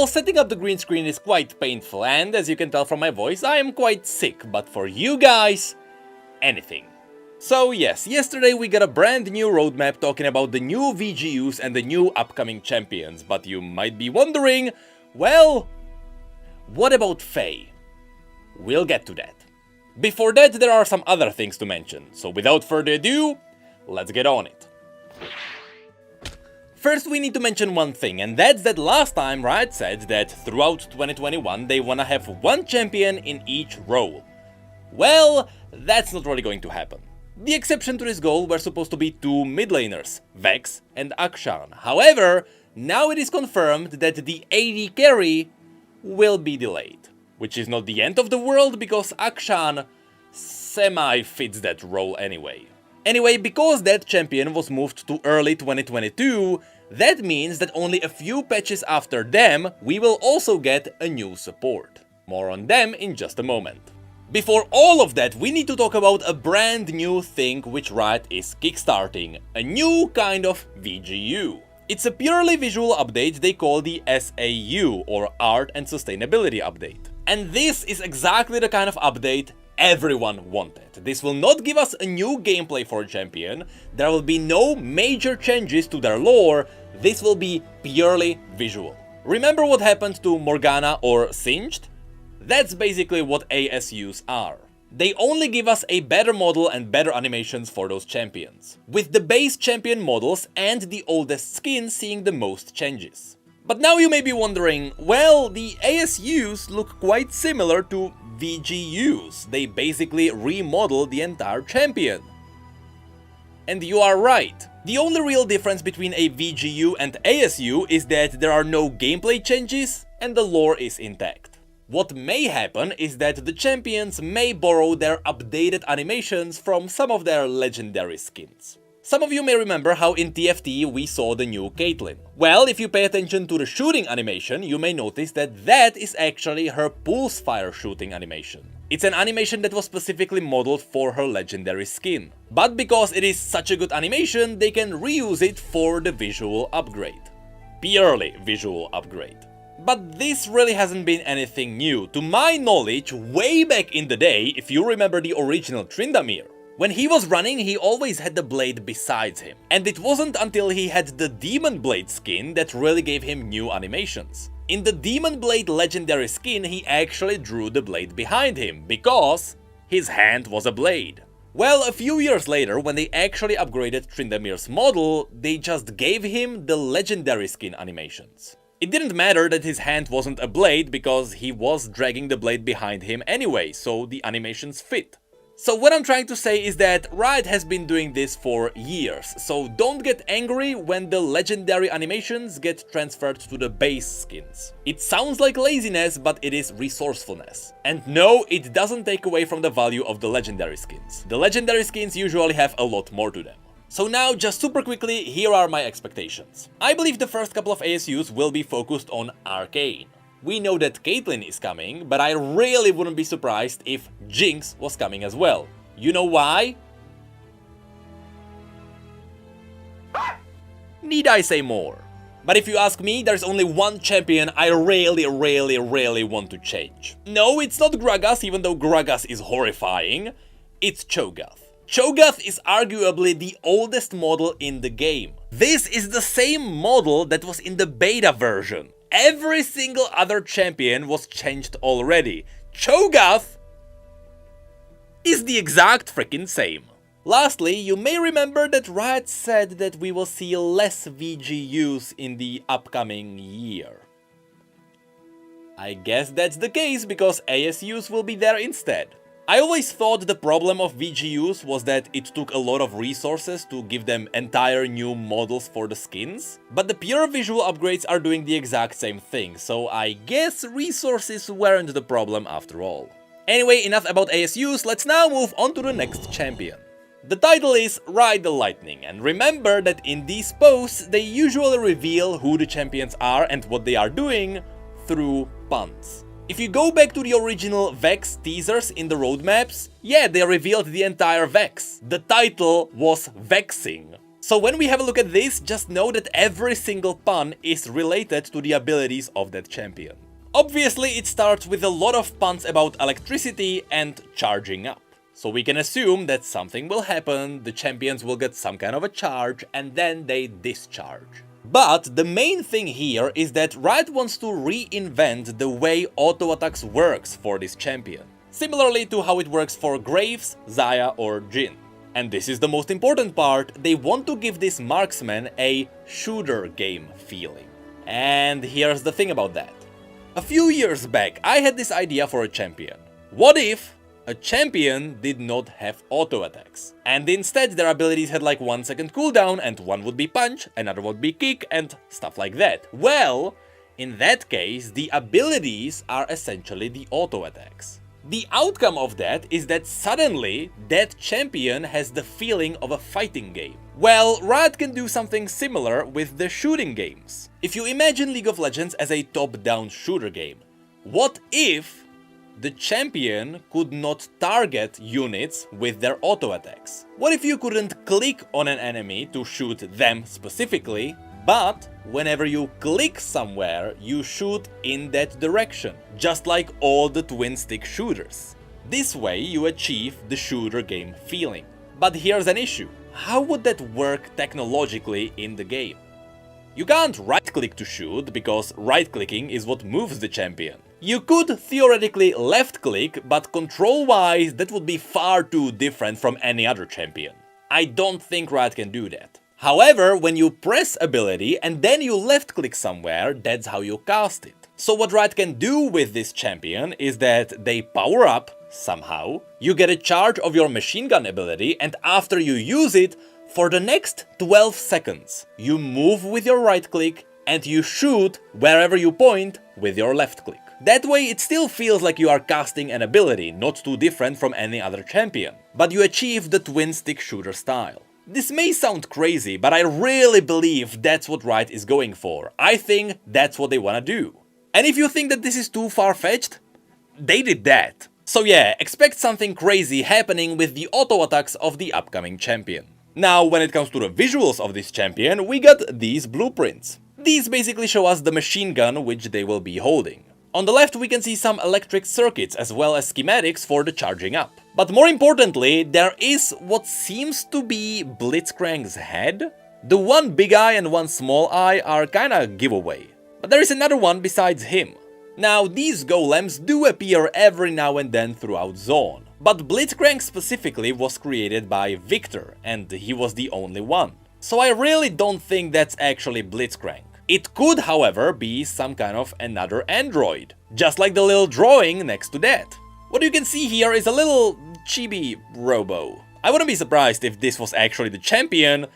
Well, setting up the green screen is quite painful, and as you can tell from my voice, I am quite sick, but for you guys, anything. So yes, yesterday we got a brand new roadmap talking about the new VGUs and the new upcoming champions, but you might be wondering, well, what about Faye? We'll get to that. Before that, there are some other things to mention, so without further ado, let's get on it. First, we need to mention one thing, and that's that last time Riot said that throughout 2021 they wanna have one champion in each role. Well, that's not really going to happen. The exception to this goal were supposed to be two mid laners, Vex and Akshan. However, now it is confirmed that the AD carry will be delayed. Which is not the end of the world, because Akshan semi-fits that role anyway. Anyway, because that champion was moved to early 2022, that means that only a few patches after them, we will also get a new support. More on them in just a moment. Before all of that, we need to talk about a brand new thing which Riot is kickstarting, a new kind of VGU. It's a purely visual update they call the SAU, or Art and Sustainability Update. And this is exactly the kind of update everyone wanted. This will not give us a new gameplay for a champion, there will be no major changes to their lore, this will be purely visual. Remember what happened to Morgana or Singed? That's basically what ASUs are. They only give us a better model and better animations for those champions, with the base champion models and the oldest skins seeing the most changes. But now you may be wondering, well, the ASUs look quite similar to VGUs, they basically remodel the entire champion. And you are right. The only real difference between a VGU and ASU is that there are no gameplay changes and the lore is intact. What may happen is that the champions may borrow their updated animations from some of their legendary skins. Some of you may remember how in TFT we saw the new Caitlyn. Well, if you pay attention to the shooting animation, you may notice that that is actually her pulse fire shooting animation. It's an animation that was specifically modeled for her legendary skin. But because it is such a good animation, they can reuse it for the visual upgrade. Purely visual upgrade. But this really hasn't been anything new. To my knowledge, way back in the day, if you remember the original Tryndamere, when he was running, he always had the blade besides him. And it wasn't until he had the Demon Blade skin that really gave him new animations. In the Demon Blade legendary skin, he actually drew the blade behind him, because his hand was a blade. Well, a few years later, when they actually upgraded Tryndamere's model, they just gave him the legendary skin animations. It didn't matter that his hand wasn't a blade, because he was dragging the blade behind him anyway, so the animations fit. So what I'm trying to say is that Riot has been doing this for years, so don't get angry when the legendary animations get transferred to the base skins. It sounds like laziness, but it is resourcefulness. And no, it doesn't take away from the value of the legendary skins. The legendary skins usually have a lot more to them. So now, just super quickly, here are my expectations. I believe the first couple of ASUs will be focused on Arcane. We know that Caitlyn is coming, but I really wouldn't be surprised if Jinx was coming as well. You know why? Need I say more? But if you ask me, there's only one champion I really want to change. No, it's not Gragas, even though Gragas is horrifying. It's Cho'Gath. Cho'Gath is arguably the oldest model in the game. This is the same model that was in the beta version. Every single other champion was changed already. Cho'Gath is the exact freaking same. Lastly, you may remember that Riot said that we will see less VGUs in the upcoming year. I guess that's the case because ASUs will be there instead. I always thought the problem of VGUs was that it took a lot of resources to give them entire new models for the skins, but the pure visual upgrades are doing the exact same thing, so I guess resources weren't the problem after all. Anyway, enough about ASUs, let's now move on to the next champion. The title is Ride the Lightning, and remember that in these posts they usually reveal who the champions are and what they are doing through puns. If you go back to the original Vex teasers in the roadmaps, yeah, they revealed the entire Vex. The title was Vexing. So when we have a look at this, just know that every single pun is related to the abilities of that champion. Obviously, it starts with a lot of puns about electricity and charging up. So we can assume that something will happen, the champions will get some kind of a charge, and then they discharge. But the main thing here is that Riot wants to reinvent the way auto attacks works for this champion, similarly to how it works for Graves, Xayah or Jhin. And this is the most important part, they want to give this marksman a shooter game feeling. And here's the thing about that. A few years back, I had this idea for a champion. What if a champion did not have auto attacks, and instead their abilities had like 1 second cooldown, and one would be punch, another would be kick, and stuff like that? Well, in that case, the abilities are essentially the auto attacks. The outcome of that is that suddenly that champion has the feeling of a fighting game. Well, Riot can do something similar with the shooting games. If you imagine League of Legends as a top-down shooter game, what if the champion could not target units with their auto attacks? What if you couldn't click on an enemy to shoot them specifically, but whenever you click somewhere, you shoot in that direction, just like all the twin-stick shooters? This way you achieve the shooter game feeling. But here's an issue. How would that work technologically in the game? You can't right-click to shoot, because right-clicking is what moves the champion. You could theoretically left-click, but control-wise that would be far too different from any other champion. I don't think Riot can do that. However, when you press ability and then you left-click somewhere, that's how you cast it. So what Riot can do with this champion is that they power up somehow, you get a charge of your machine gun ability, and after you use it, for the next 12 seconds, you move with your right click and you shoot wherever you point with your left click. That way it still feels like you are casting an ability, not too different from any other champion, but you achieve the twin stick shooter style. This may sound crazy, but I really believe that's what Riot is going for. I think that's what they wanna do. And if you think that this is too far-fetched, they did that. So yeah, expect something crazy happening with the auto attacks of the upcoming champion. Now, when it comes to the visuals of this champion, we got these blueprints. These basically show us the machine gun which they will be holding. On the left we can see some electric circuits as well as schematics for the charging up. But more importantly, there is what seems to be Blitzcrank's head. The one big eye and one small eye are kinda giveaway. But there is another one besides him. Now, these golems do appear every now and then throughout Zone, but Blitzcrank specifically was created by Victor, and he was the only one. So I really don't think that's actually Blitzcrank. It could, however, be some kind of another android, just like the little drawing next to that. What you can see here is a little chibi robo. I wouldn't be surprised if this was actually the champion,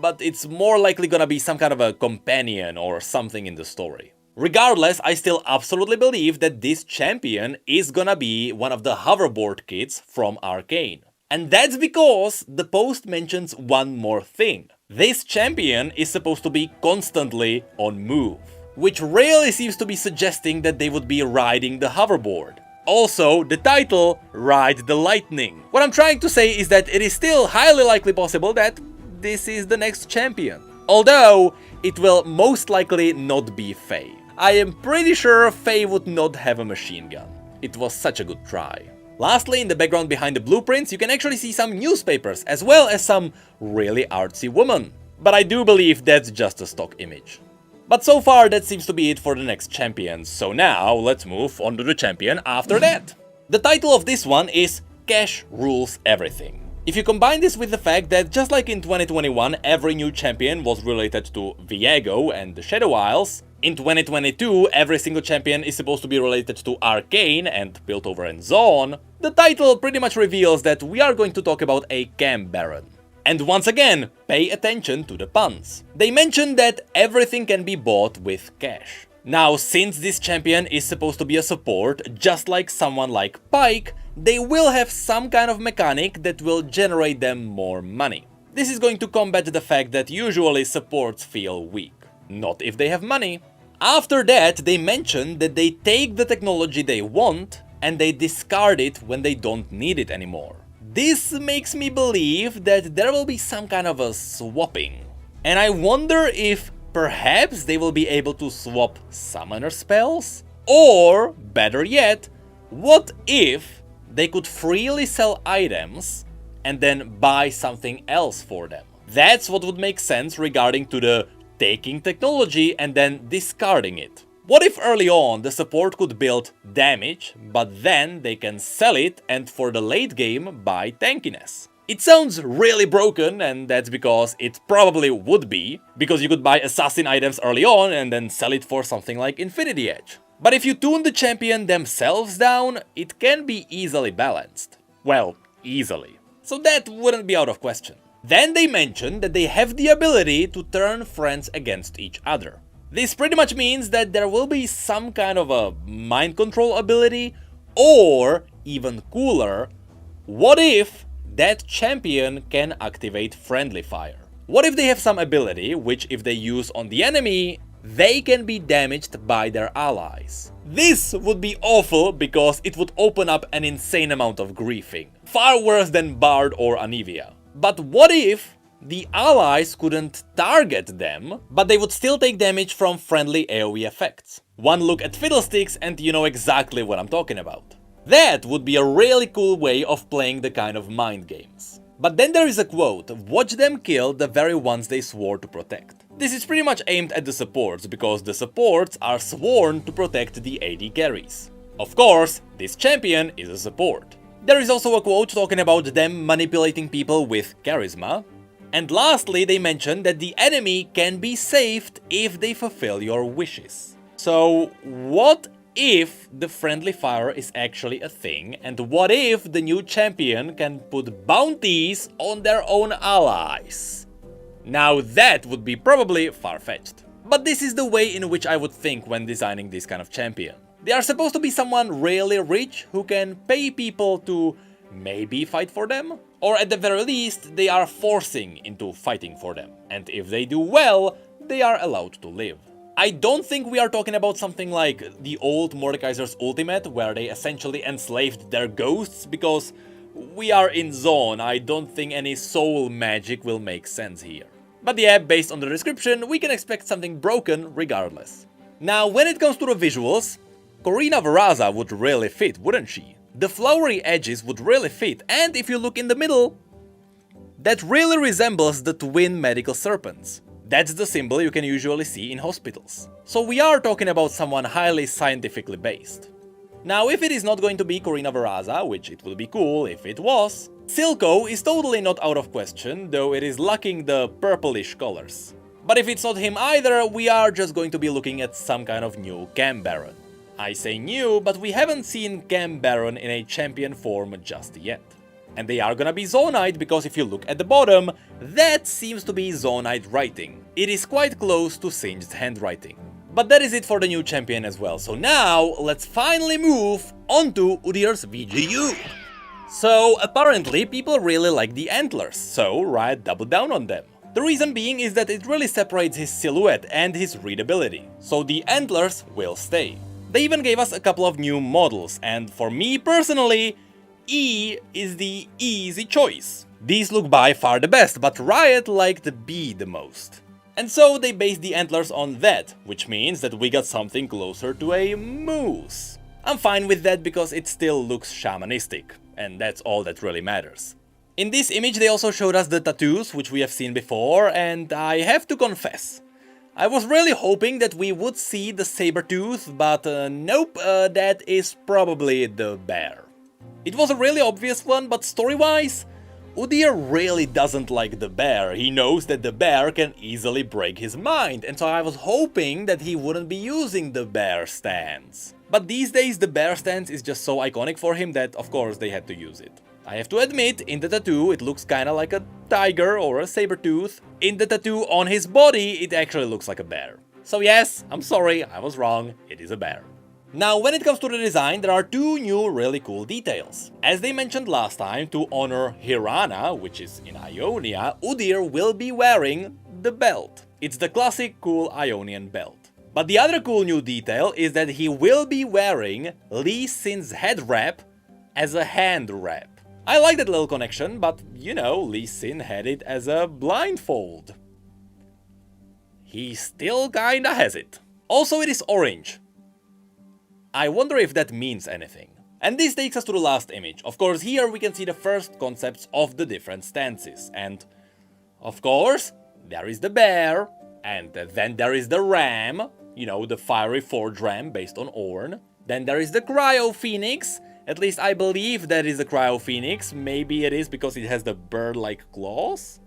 but it's more likely gonna be some kind of a companion or something in the story. Regardless, I still absolutely believe that this champion is gonna be one of the hoverboard kids from Arcane. And that's because the post mentions one more thing. This champion is supposed to be constantly on move, which really seems to be suggesting that they would be riding the hoverboard. Also, the title, Ride the Lightning. What I'm trying to say is that it is still highly likely possible that this is the next champion. Although, it will most likely not be Faye. I am pretty sure Faye would not have a machine gun. It was such a good try. Lastly, in the background behind the blueprints, you can actually see some newspapers, as well as some really artsy woman. But I do believe that's just a stock image. But so far, that seems to be it for the next champion, so now let's move on to the champion after that. The title of this one is Cash Rules Everything. If you combine this with the fact that just like in 2021 every new champion was related to Viego and the Shadow Isles, in 2022 every single champion is supposed to be related to Arcane and Piltover and Zone, the title pretty much reveals that we are going to talk about a Cam Baron. And once again, pay attention to the puns. They mention that everything can be bought with cash. Now, since this champion is supposed to be a support, just like someone like Pyke, they will have some kind of mechanic that will generate them more money. This is going to combat the fact that usually supports feel weak. Not if they have money. After that, they mention that they take the technology they want and they discard it when they don't need it anymore. This makes me believe that there will be some kind of a swapping. And I wonder if perhaps they will be able to swap summoner spells? Or, better yet, what if they could freely sell items and then buy something else for them? That's what would make sense regarding to the taking technology and then discarding it. What if early on the support could build damage, but then they can sell it and for the late game buy tankiness? It sounds really broken, and that's because it probably would be, because you could buy assassin items early on and then sell it for something like Infinity Edge. But if you tune the champion themselves down, it can be easily balanced. Well, easily. So that wouldn't be out of question. Then they mentioned that they have the ability to turn friends against each other. This pretty much means that there will be some kind of a mind control ability, or, even cooler, what if that champion can activate friendly fire? What if they have some ability, which if they use on the enemy, they can be damaged by their allies? This would be awful because it would open up an insane amount of griefing. Far worse than Bard or Anivia. But what if the allies couldn't target them, but they would still take damage from friendly AoE effects? One look at Fiddlesticks and you know exactly what I'm talking about. That would be a really cool way of playing the kind of mind games. But then there is a quote, "Watch them kill the very ones they swore to protect." This is pretty much aimed at the supports, because the supports are sworn to protect the AD carries. Of course, this champion is a support. There is also a quote talking about them manipulating people with charisma. And lastly, they mention that the enemy can be saved if they fulfill your wishes. So, what if the friendly fire is actually a thing, and what if the new champion can put bounties on their own allies? Now that would be probably far-fetched. But this is the way in which I would think when designing this kind of champion. They are supposed to be someone really rich who can pay people to maybe fight for them? Or at the very least, they are forcing into fighting for them. And if they do well, they are allowed to live. I don't think we are talking about something like the old Mordekaiser's Ultimate, where they essentially enslaved their ghosts, because we are in Zone. I don't think any soul magic will make sense here. But yeah, based on the description, we can expect something broken regardless. Now, when it comes to the visuals, Corina Veraza would really fit, wouldn't she? The flowery edges would really fit, and if you look in the middle, that really resembles the twin medical serpents. That's the symbol you can usually see in hospitals. So we are talking about someone highly scientifically based. Now, if it is not going to be Corina Veraza, which it will be cool if it was, Silco is totally not out of question, though it is lacking the purplish colors. But if it's not him either, we are just going to be looking at some kind of new Cam Baron. I say new, but we haven't seen Cam Baron in a champion form just yet. And they are gonna be Zonite, because if you look at the bottom, that seems to be Zonite writing. It is quite close to Singed's handwriting. But that is it for the new champion as well, so now let's finally move on to Udyr's VGU. So apparently people really like the antlers, so Riot doubled down on them. The reason being is that it really separates his silhouette and his readability, so the antlers will stay. They even gave us a couple of new models, and for me personally, E is the easy choice. These look by far the best, but Riot liked B the most. And so they based the antlers on that, which means that we got something closer to a moose. I'm fine with that because it still looks shamanistic, and that's all that really matters. In this image they also showed us the tattoos, which we have seen before, and I have to confess, I was really hoping that we would see the saber tooth, but nope, that is probably the bear. It was a really obvious one, but story-wise, Udyr really doesn't like the bear. He knows that the bear can easily break his mind, and so I was hoping that he wouldn't be using the bear stance. But these days the bear stance is just so iconic for him that of course they had to use it. I have to admit, in the tattoo it looks kinda like a tiger or a saber tooth. In the tattoo on his body it actually looks like a bear. So yes, I'm sorry, I was wrong, it is a bear. Now, when it comes to the design, there are two new really cool details. As they mentioned last time, to honor Hirana, which is in Ionia, Udyr will be wearing the belt. It's the classic cool Ionian belt. But the other cool new detail is that he will be wearing Lee Sin's head wrap as a hand wrap. I like that little connection, but you know, Lee Sin had it as a blindfold. He still kinda has it. Also, it is orange. I wonder if that means anything. And this takes us to the last image. Of course, here we can see the first concepts of the different stances. And, of course, there is the bear. And then there is the ram. You know, the fiery forge ram based on Ornn. Then there is the cryo phoenix. At least I believe that is the cryo phoenix. Maybe it is because it has the bird-like claws.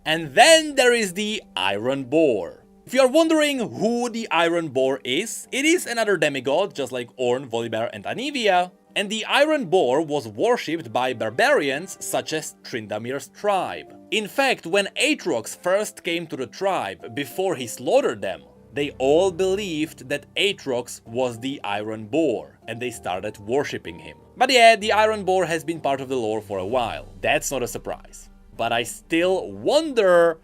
And then there is the iron boar. If you are wondering who the Iron Boar is, it is another demigod, just like Ornn, Volibear and Anivia. And the Iron Boar was worshipped by barbarians such as Tryndamere's tribe. In fact, when Aatrox first came to the tribe, before he slaughtered them, they all believed that Aatrox was the Iron Boar, and they started worshipping him. But yeah, the Iron Boar has been part of the lore for a while. That's not a surprise. But I still wonder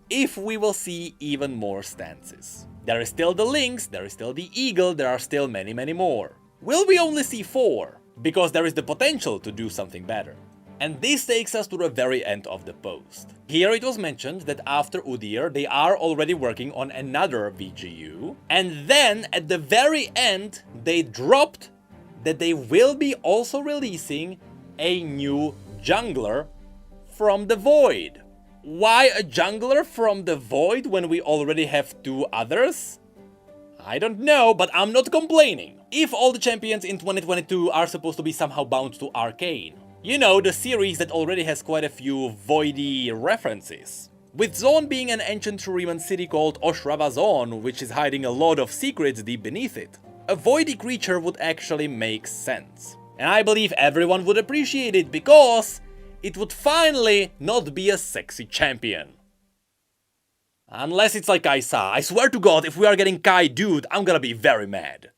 if we will see even more stances. There is still the lynx, there is still the eagle, there are still many more. Will we only see 4? Because there is the potential to do something better. And this takes us to the very end of the post. Here it was mentioned that after Udyr they are already working on another VGU, and then at the very end they dropped that they will be also releasing a new jungler from the void. Why a jungler from the void when we already have 2 others? I don't know, but I'm not complaining. If all the champions in 2022 are supposed to be somehow bound to Arcane. You know, the series that already has quite a few voidy references. With Zaun being an ancient Shuriman city called Oshrava Zaun, which is hiding a lot of secrets deep beneath it, a voidy creature would actually make sense. And I believe everyone would appreciate it because it would finally not be a sexy champion. Unless it's like Kaisa. I swear to God, if we are getting Kai dude, I'm gonna be very mad.